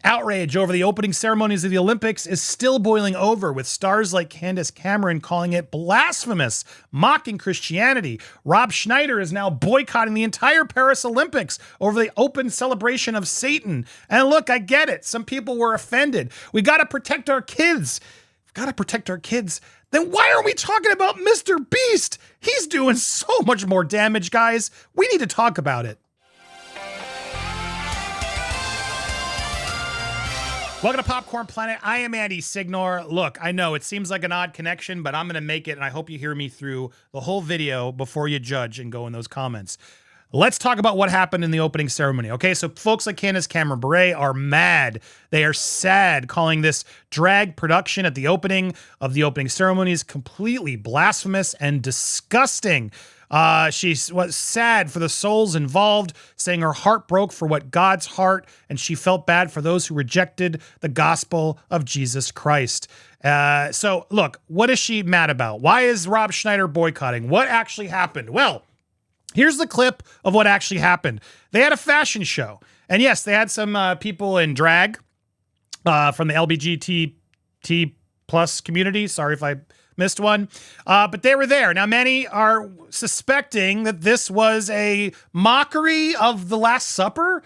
Outrage over the opening ceremonies of the Olympics is still boiling over, with stars like Candace Cameron calling it blasphemous, mocking Christianity. Rob Schneider is now boycotting the entire Paris Olympics over the open celebration of Satan. And look, I get it. Some people were offended. We got to protect our kids. We've got to protect our kids. Then why are we talking about Mr. Beast? He's doing so much more damage, guys. We need to talk about it. Welcome to Popcorn Planet. I am Andy Signor. Look, I know it seems like an odd connection, but I'm going to make it, and I hope you hear me through the whole video before you judge and go in those comments. Let's talk about what happened in the opening ceremony. Okay, so folks like Candace Cameron Bure are mad. They are sad, calling this drag production at the opening of the opening ceremonies completely blasphemous and disgusting. She was sad for the souls involved, saying her heart broke for what God's heart, and she felt bad for those who rejected the gospel of Jesus Christ. So look, what is she mad about? Why is Rob Schneider boycotting? What actually happened? Well, here's the clip of what actually happened. They had a fashion show, and yes, they had some people in drag from the LGBT plus community. Sorry if I missed one. But they were there. Now, many are suspecting that this was a mockery of the Last Supper.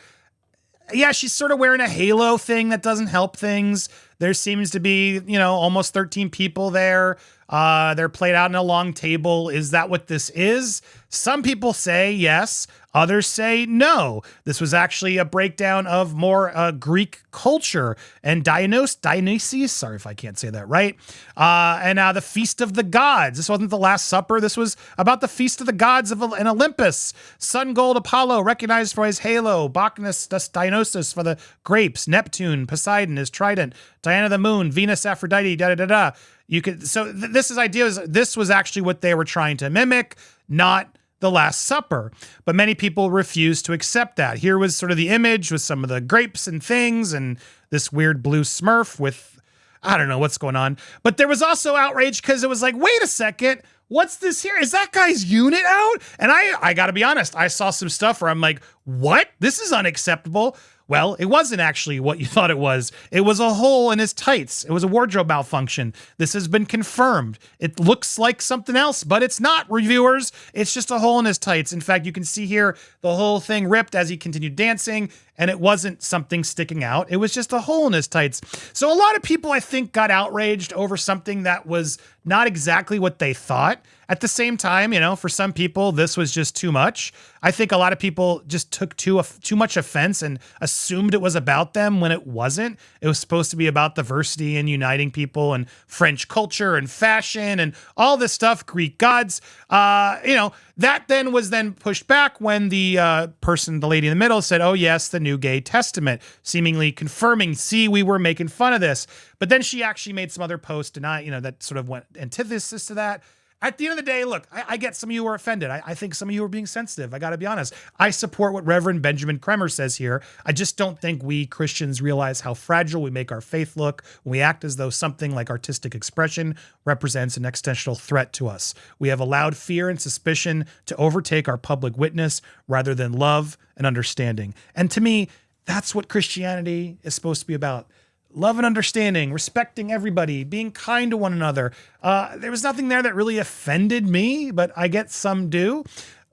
Yeah, she's sort of wearing a halo thing that doesn't help things. There seems to be, almost 13 people there. They're played out in a long table. Is that what this is? Some people say yes. Others say no. This was actually a breakdown of more Greek culture and Dionysus. Sorry if I can't say that right. And the Feast of the Gods. This wasn't the Last Supper. This was about the Feast of the Gods in Olympus. Sun gold Apollo, recognized for his halo. Bacchus Dionysus for the grapes. Neptune, Poseidon, his trident. Diana the moon. Venus, Aphrodite, da-da-da-da. This was actually what they were trying to mimic, not the Last Supper. But many people refused to accept that. Here was sort of the image with some of the grapes and things and this weird blue Smurf with, I don't know what's going on. But there was also outrage because it was like, wait a second, what's this here? Is that guy's unit out? And I got to be honest, I saw some stuff where I'm like, what? This is unacceptable. Well, it wasn't actually what you thought it was. It was a hole in his tights. It was a wardrobe malfunction. This has been confirmed. It looks like something else, but it's not, reviewers. It's just a hole in his tights. In fact, you can see here the whole thing ripped as he continued dancing, and it wasn't something sticking out. It was just a hole in his tights. So a lot of people, I think, got outraged over something that was not exactly what they thought. At the same time, for some people, this was just too much. I think a lot of people just took too much offense and assumed it was about them when it wasn't. It was supposed to be about diversity and uniting people and French culture and fashion and all this stuff, Greek gods. That then was pushed back when the the lady in the middle said, oh yes, the New Gay Testament, seemingly confirming, see, we were making fun of this. But then she actually made some other posts that sort of went antithesis to that. At the end of the day, look, I get some of you were offended. I think some of you are being sensitive. I got to be honest. I support what Rev Benjamin Kremer says here. I just don't think we Christians realize how fragile we make our faith look when we act as though something like artistic expression represents an existential threat to us. We have allowed fear and suspicion to overtake our public witness rather than love and understanding. And to me, that's what Christianity is supposed to be about. Love and understanding, respecting everybody, being kind to one another. There was nothing there that really offended me, but I get some do.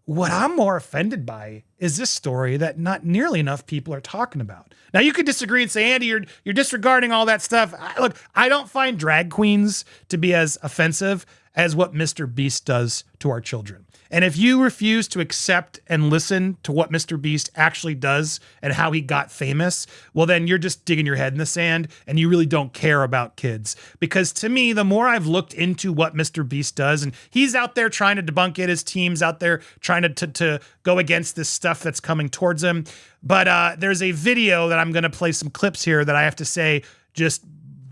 What I'm more offended by is this story that not nearly enough people are talking about. Now, you could disagree and say, Andy, you're disregarding all that stuff. Look, I don't find drag queens to be as offensive as what Mr. Beast does to our children. And if you refuse to accept and listen to what Mr. Beast actually does and how he got famous, well, then you're just digging your head in the sand and you really don't care about kids. Because to me, the more I've looked into what Mr. Beast does, and he's out there trying to debunk it, his team's out there trying to go against this stuff that's coming towards him. But there's a video that I'm going to play some clips here that I have to say just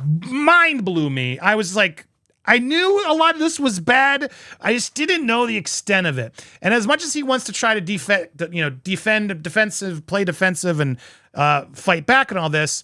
mind blew me. I was like, I knew a lot of this was bad. I just didn't know the extent of it. And as much as he wants to try to defend, play defensive, and fight back and all this,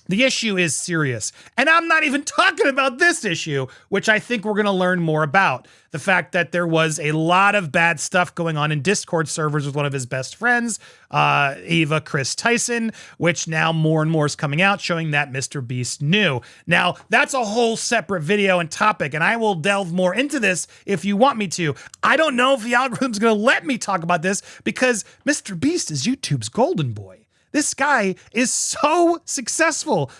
The issue is serious. And I'm not even talking about this issue, which I think we're going to learn more about. The fact that there was a lot of bad stuff going on in Discord servers with one of his best friends, Kris Tyson, which now more and more is coming out showing that MrBeast knew. Now, that's a whole separate video and topic, and I will delve more into this if you want me to. I don't know if the algorithm's going to let me talk about this because MrBeast is YouTube's golden boy. This guy is so successful.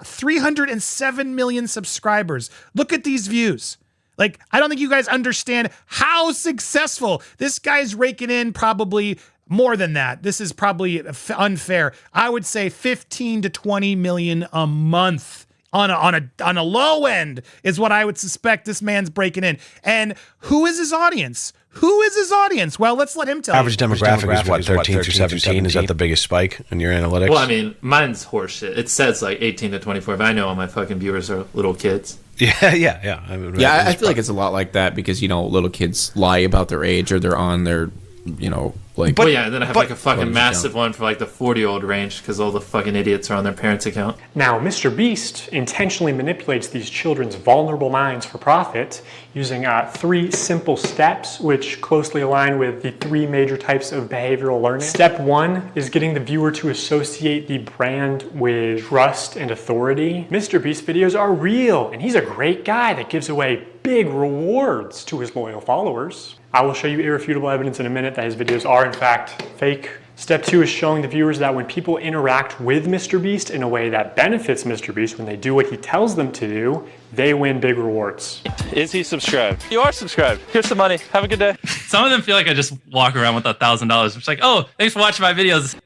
307 million subscribers. Look at these views. Like, I don't think you guys understand how successful this guy's raking in. Probably more than that. This is probably unfair. I would say 15 to 20 million a month on a low end is what I would suspect this man's breaking in. And who is his audience? Who is his audience? Well, let's let him tell you. Average demographic is what, 13 through 17? Is that the biggest spike in your analytics? Well, I mean, mine's horseshit. It says like 18 to 24, but I know all my fucking viewers are little kids. Yeah. I feel like it's a lot like that because, you know, little kids lie about their age or they're on their, you know, like... But yeah, and then I have like a fucking massive one for like the 40-year-old range because all the fucking idiots are on their parents' account. Now, MrBeast intentionally manipulates these children's vulnerable minds for profit using 3 simple steps which closely align with the 3 major types of behavioral learning. Step 1 is getting the viewer to associate the brand with trust and authority. MrBeast videos are real, and he's a great guy that gives away big rewards to his loyal followers. I will show you irrefutable evidence in a minute that his videos are in fact fake. Step 2 is showing the viewers that when people interact with MrBeast in a way that benefits MrBeast, when they do what he tells them to do, they win big rewards. Is he subscribed? You are subscribed. Here's some money. Have a good day. Some of them feel like I just walk around with $1,000. It's like, oh, thanks for watching my videos.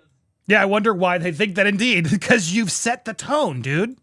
Yeah, I wonder why they think that indeed, because you've set the tone, dude.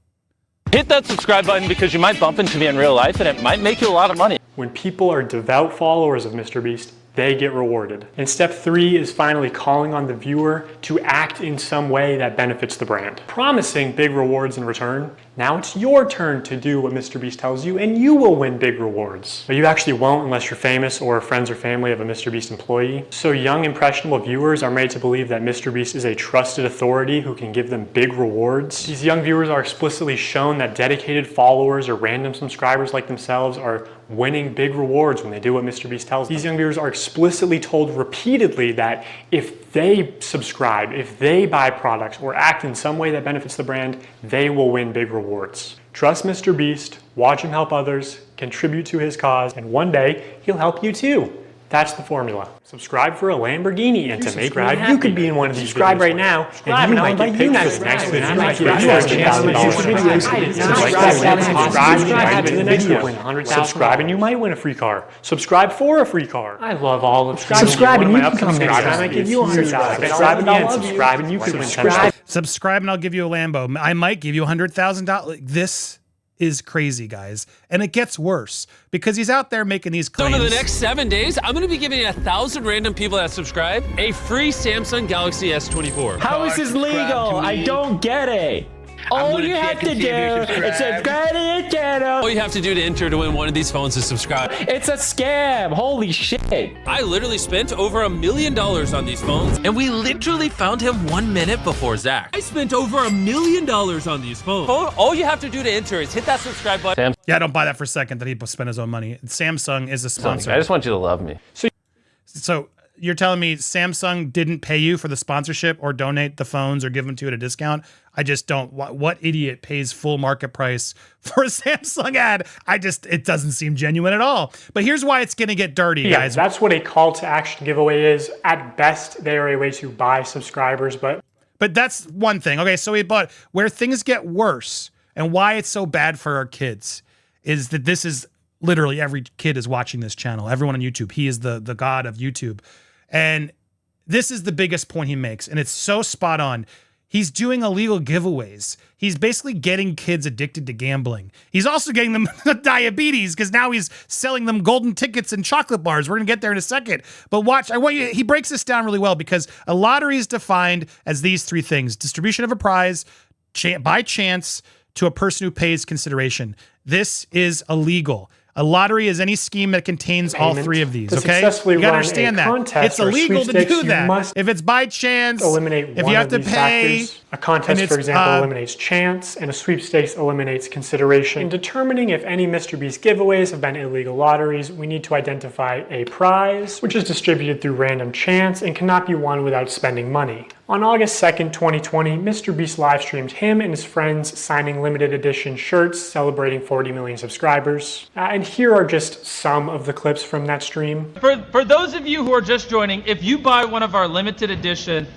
Hit that subscribe button because you might bump into me in real life and it might make you a lot of money. When people are devout followers of MrBeast, they get rewarded. And step 3 is finally calling on the viewer to act in some way that benefits the brand, promising big rewards in return. Now it's your turn to do what MrBeast tells you and you will win big rewards. But you actually won't unless you're famous or friends or family of a MrBeast employee. So young, impressionable viewers are made to believe that MrBeast is a trusted authority who can give them big rewards. These young viewers are explicitly shown that dedicated followers or random subscribers like themselves are winning big rewards when they do what MrBeast tells them. These young viewers are explicitly told repeatedly that if they subscribe, if they buy products or act in some way that benefits the brand, they will win big rewards. Trust MrBeast, watch him help others, contribute to his cause, and one day he'll help you too. That's the formula. Subscribe for a Lamborghini, and to make it you could be in one of these. Subscribe right now, and you might get pictures next to it. You might get $100,000. Subscribe and you might win a free car. Subscribe for a free car. I love all of subscribe and you can come next time. I give you $100,000. Subscribe again. Subscribe and you can win $10,000. Subscribe and I'll give you a Lambo. I might give you $100,000. This is crazy, guys. And it gets worse because he's out there making these claims. So for the next 7 days, I'm going to be giving 1,000 random people that subscribe a free Samsung Galaxy S24. How is this legal? I don't get it. All you have to do is subscribe to the channel. All you have to do to enter to win one of these phones is subscribe. It's a scam. Holy shit. I literally spent over $1 million on these phones, and we literally found him 1 minute before Zach. I spent over $1 million on these phones. All you have to do to enter is hit that subscribe button. Yeah, don't buy that for a second that he spent his own money. Samsung is a sponsor. I just want you to love me. So you're telling me Samsung didn't pay you for the sponsorship or donate the phones or give them to you at a discount? I just don't. What idiot pays full market price for a Samsung ad? It doesn't seem genuine at all. But here's why it's going to get dirty, guys. That's what a call to action giveaway is. At best, they are a way to buy subscribers, but that's one thing. Okay, so where things get worse and why it's so bad for our kids is that this is literally every kid is watching this channel. Everyone on YouTube. He is the god of YouTube. And this is the biggest point he makes, and it's so spot on. He's doing illegal giveaways. He's basically getting kids addicted to gambling. He's also getting them diabetes because now he's selling them golden tickets and chocolate bars. We're going to get there in a second. But watch, he breaks this down really well because a lottery is defined as these 3 things: distribution of a prize, by chance, to a person who pays consideration. This is illegal. A lottery is any scheme that contains all 3 of these, okay? You gotta understand that. It's illegal to do that. If it's by chance, if you have to pay, A contest, for example, eliminates chance, and a sweepstakes eliminates consideration. In determining if any MrBeast giveaways have been illegal lotteries, we need to identify a prize, which is distributed through random chance and cannot be won without spending money. On August 2nd, 2020, MrBeast live streamed him and his friends signing limited edition shirts celebrating 40 million subscribers. And here are just some of the clips from that stream. For those of you who are just joining, if you buy one of our limited edition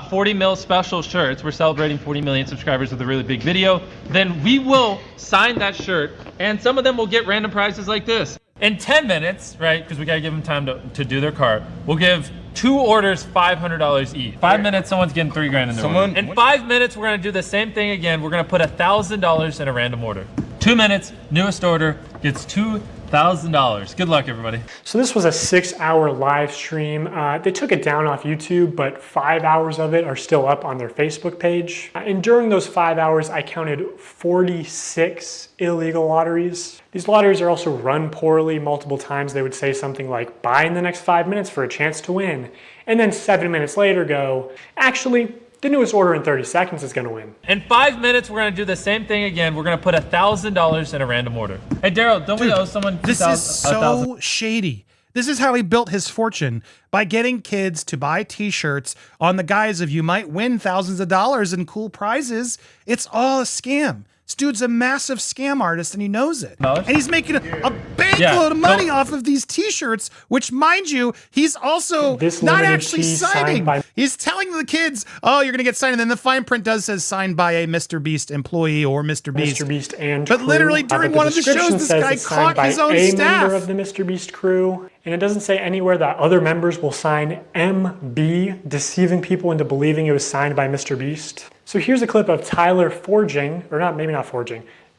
40 mil special shirts, we're celebrating 40 million subscribers with a really big video, then we will sign that shirt, and some of them will get random prizes like this. In 10 minutes, right, because we gotta give them time to do their cart, we'll give 2 orders $500 each. 5 minutes, someone's getting $3 in their order. In 5 minutes, we're gonna do the same thing again. We're gonna put $1,000 in a random order. 2 minutes, newest order gets $2,000. Good luck, everybody. So this was a 6-hour live stream. They took it down off YouTube, but 5 hours of it are still up on their Facebook page. And during those 5 hours, I counted 46 illegal lotteries. These lotteries are also run poorly. Multiple times they would say something like, buy in the next 5 minutes for a chance to win. And then 7 minutes later go, actually, the newest order in 30 seconds is gonna win. In 5 minutes, we're gonna do the same thing again. We're gonna put $1,000 in a random order. Hey, Daryl, don't we owe someone This is so shady. This is how he built his fortune, by getting kids to buy t-shirts on the guise of you might win thousands of dollars in cool prizes. It's all a scam. This dude's a massive scam artist and he knows it. And he's making a bankload of money off of these t-shirts, which, mind you, he's also not actually signing. He's telling the kids, oh, you're going to get signed. And then the fine print says signed by a MrBeast employee or MrBeast. MrBeast and But crew. literally during one of the shows, this guy caught his own staff. Member of the MrBeast crew. And it doesn't say anywhere that other members will sign MB, deceiving people into believing it was signed by MrBeast. So here's a clip of Tyler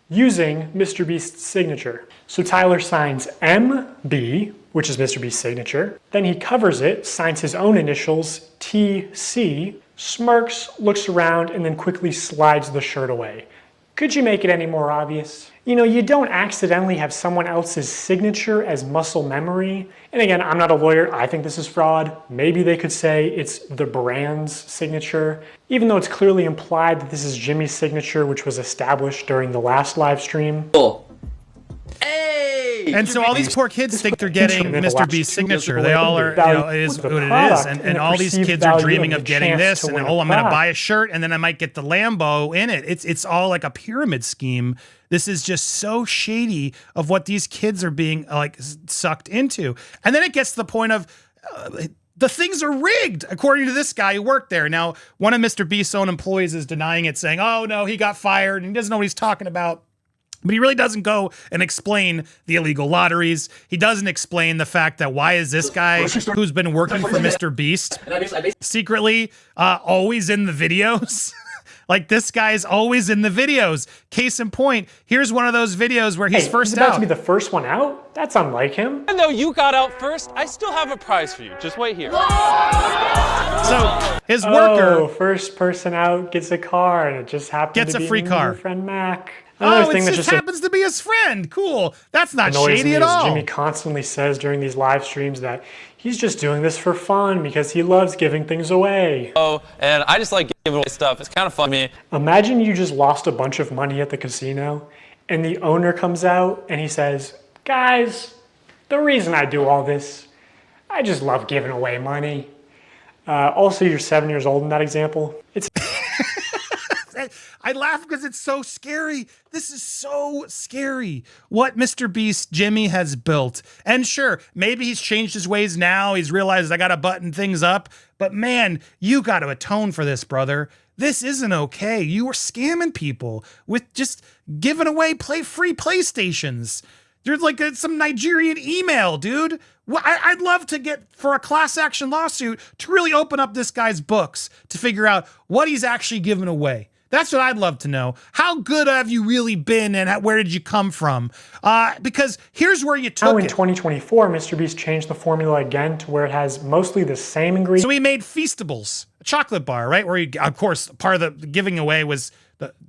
using MrBeast's signature. So Tyler signs MB, which is MrBeast's signature. Then he covers it, signs his own initials, TC, smirks, looks around, and then quickly slides the shirt away. Could you make it any more obvious? You know, you don't accidentally have someone else's signature as muscle memory. And again, I'm not a lawyer. I think this is fraud. Maybe they could say it's the brand's signature, even though it's clearly implied that this is Jimmy's signature, which was established during the last live stream. And so all these poor kids think they're getting MrBeast's signature. They all are, you know, it is what it is. And all these kids are dreaming of getting this. And oh, I'm going to buy a shirt and then I might get the Lambo in it. It's all like a pyramid scheme. This is just so shady of what these kids are being like sucked into. And then it gets to the point of the things are rigged, according to this guy who worked there. Now, one of MrBeast's own employees is denying it, saying, oh, no, he got fired and he doesn't know what he's talking about. But he really doesn't go and explain the illegal lotteries. He doesn't explain the fact that why is this guy who's been working for MrBeast secretly always in the videos? Like, this guy's always in the videos. Case in point, here's one of those videos where he's first about out. To be the first one out? That's unlike him. Even though you got out first, I still have a prize for you. Just wait here. So his worker, first person out gets a car, and it just happens gets to a be free car. Your friend Mac. Oh, it just happens to be his friend. Cool. That's not shady at all. Jimmy constantly says during these live streams that he's just doing this for fun because he loves giving things away. Oh, and I just like giving away stuff. It's kind of fun to me. Imagine you just lost a bunch of money at the casino and the owner comes out and he says, guys, the reason I do all this, I just love giving away money. Also, you're 7 years old in that example. It's I laugh because it's so scary. This is so scary what MrBeast Jimmy has built. And sure, maybe he's changed his ways now. He's realized I got to button things up. But man, you got to atone for this, brother. This isn't okay. You were scamming people with just giving away free PlayStations. There's like some Nigerian email, dude. I'd love to get, for a class action lawsuit, to really open up this guy's books to figure out what he's actually giving away. That's what I'd love to know. How good have you really been and where did you come from? Because here's where you took it. Now in 2024, MrBeast changed the formula again to where it has mostly the same ingredients. So he made Feastables, a chocolate bar, right? Where, of course, part of the giving away was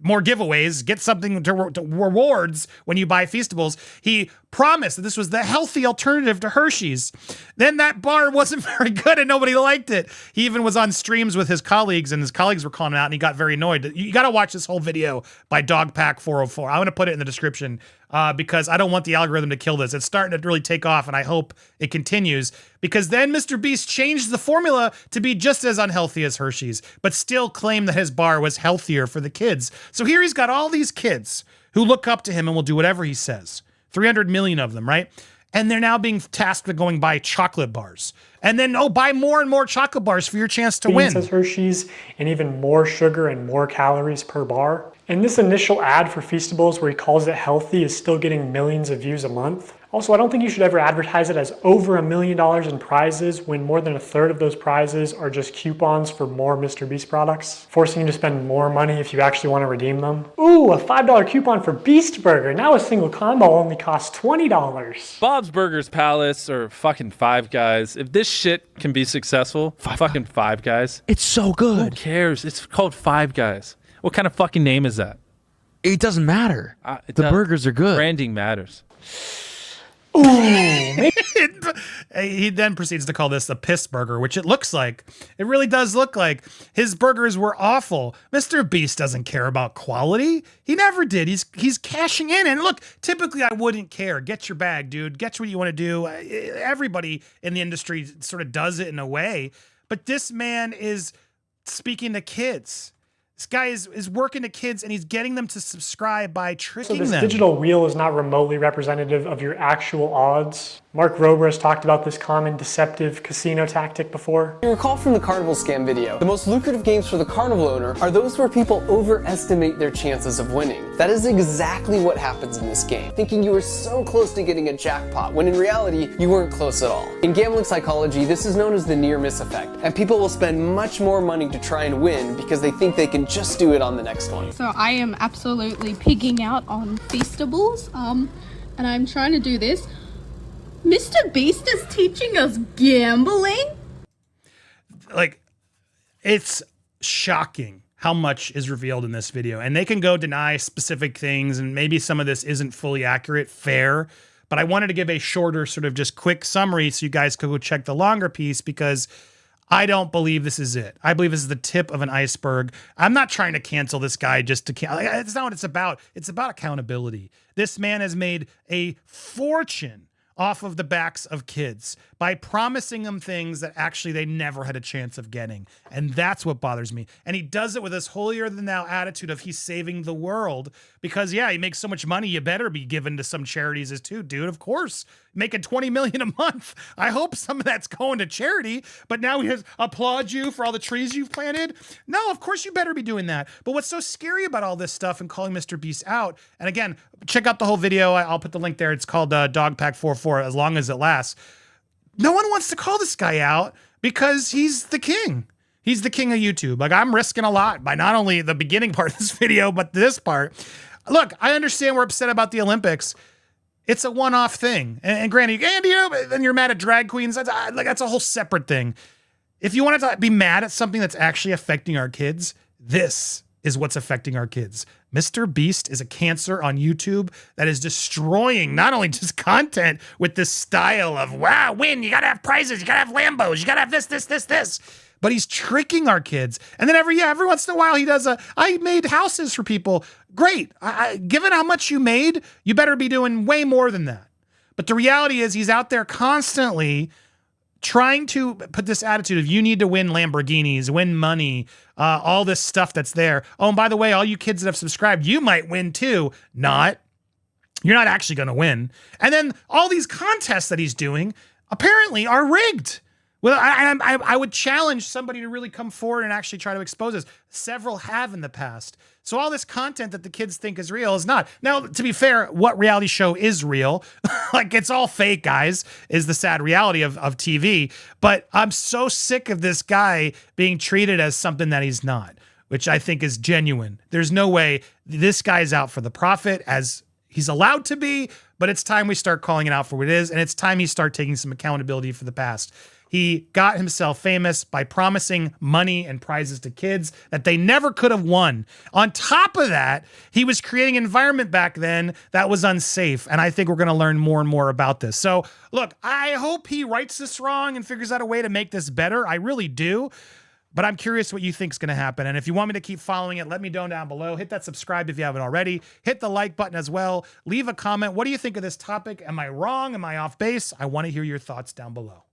more giveaways, get something to rewards when you buy Feastables. He promised that this was the healthy alternative to Hershey's. Then that bar wasn't very good and nobody liked it. He even was on streams with his colleagues and his colleagues were calling him out and he got very annoyed. You got to watch this whole video by Dogpack404. I'm going to put it in the description because I don't want the algorithm to kill this. It's starting to really take off and I hope it continues because then Mr. Beast changed the formula to be just as unhealthy as Hershey's, but still claimed that his bar was healthier for the kids. So here he's got all these kids who look up to him and will do whatever he says. 300 million of them, right? And they're now being tasked with going buy chocolate bars. And then, buy more and more chocolate bars for your chance to win. Says Hershey's, and even more sugar and more calories per bar. And this initial ad for Feastables where he calls it healthy is still getting millions of views a month. Also, I don't think you should ever advertise it as over $1 million in prizes when more than a third of those prizes are just coupons for more MrBeast products, forcing you to spend more money if you actually want to redeem them. Ooh, a $5 coupon for Beast Burger. Now a single combo only costs $20. Bob's Burgers Palace or fucking Five Guys. If this shit can be successful, fucking Five Guys. It's so good. Who cares? It's called Five Guys. What kind of fucking name is that? It doesn't matter. The burgers are good. Branding matters. He then proceeds to call this a piss burger, which it looks like. It really does look like. His burgers were awful. Mr. Beast doesn't care about quality. He never did. He's cashing in. And look, typically I wouldn't care. Get your bag, dude. Get what you want to do. Everybody in the industry sort of does it in a way. But this man is speaking to kids. This guy is working to kids and he's getting them to subscribe by tricking them. So this digital wheel is not remotely representative of your actual odds. Mark Rober has talked about this common deceptive casino tactic before. You recall from the carnival scam video, the most lucrative games for the carnival owner are those where people overestimate their chances of winning. That is exactly what happens in this game, thinking you were so close to getting a jackpot when in reality you weren't close at all. In gambling psychology, this is known as the near miss effect, and people will spend much more money to try and win because they think they can just do it on the next one. So I am absolutely pigging out on Feastables, and I'm trying to do this. Mr. Beast is teaching us gambling? Like, it's shocking how much is revealed in this video. And they can go deny specific things, and maybe some of this isn't fully accurate, fair. But I wanted to give a shorter sort of just quick summary so you guys could go check the longer piece because I don't believe this is it. I believe this is the tip of an iceberg. I'm not trying to cancel this guy just to cancel. It's not what it's about. It's about accountability. This man has made a fortune off of the backs of kids by promising them things that actually they never had a chance of getting. And that's what bothers me. And he does it with this holier than thou attitude of he's saving the world because, yeah, he makes so much money. You better be given to some charities as too, dude. Of course, making $20 million a month. I hope some of that's going to charity, but now he has applaud you for all the trees you've planted. No, of course you better be doing that. But what's so scary about all this stuff and calling Mr. Beast out, and again, check out the whole video. I'll put the link there. It's called Dogpack44, as long as it lasts. No one wants to call this guy out because he's the king. He's the king of YouTube. Like, I'm risking a lot by not only the beginning part of this video, but this part. Look, I understand we're upset about the Olympics. It's a one-off thing. And granted, and you know, then you're mad at drag queens. That's a whole separate thing. If you want to be mad at something that's actually affecting our kids, this is what's affecting our kids. Mr. Beast is a cancer on YouTube that is destroying not only just content with this style of, wow, win, you gotta have prizes, you gotta have Lambos, you gotta have this, but he's tricking our kids. And then every once in a while he does I made houses for people. Great. Given how much you made, you better be doing way more than that. But the reality is he's out there constantly trying to put this attitude of you need to win Lamborghinis, win money, all this stuff that's there. Oh, and by the way, all you kids that have subscribed, you might win too. Not. You're not actually going to win. And then all these contests that he's doing apparently are rigged. Well, I would challenge somebody to really come forward and actually try to expose this. Several have in the past. So all this content that the kids think is real is not. Now, to be fair, what reality show is real? Like, it's all fake, guys, is the sad reality of TV. But I'm so sick of this guy being treated as something that he's not, which I think is genuine. There's no way this guy's out for the profit as he's allowed to be, but it's time we start calling it out for what it is, and it's time he start taking some accountability for the past. He got himself famous by promising money and prizes to kids that they never could have won. On top of that, he was creating an environment back then that was unsafe. And I think we're going to learn more and more about this. So look, I hope he rights this wrong and figures out a way to make this better. I really do. But I'm curious what you think is going to happen. And if you want me to keep following it, let me know down below. Hit that subscribe if you haven't already. Hit the like button as well. Leave a comment. What do you think of this topic? Am I wrong? Am I off base? I want to hear your thoughts down below.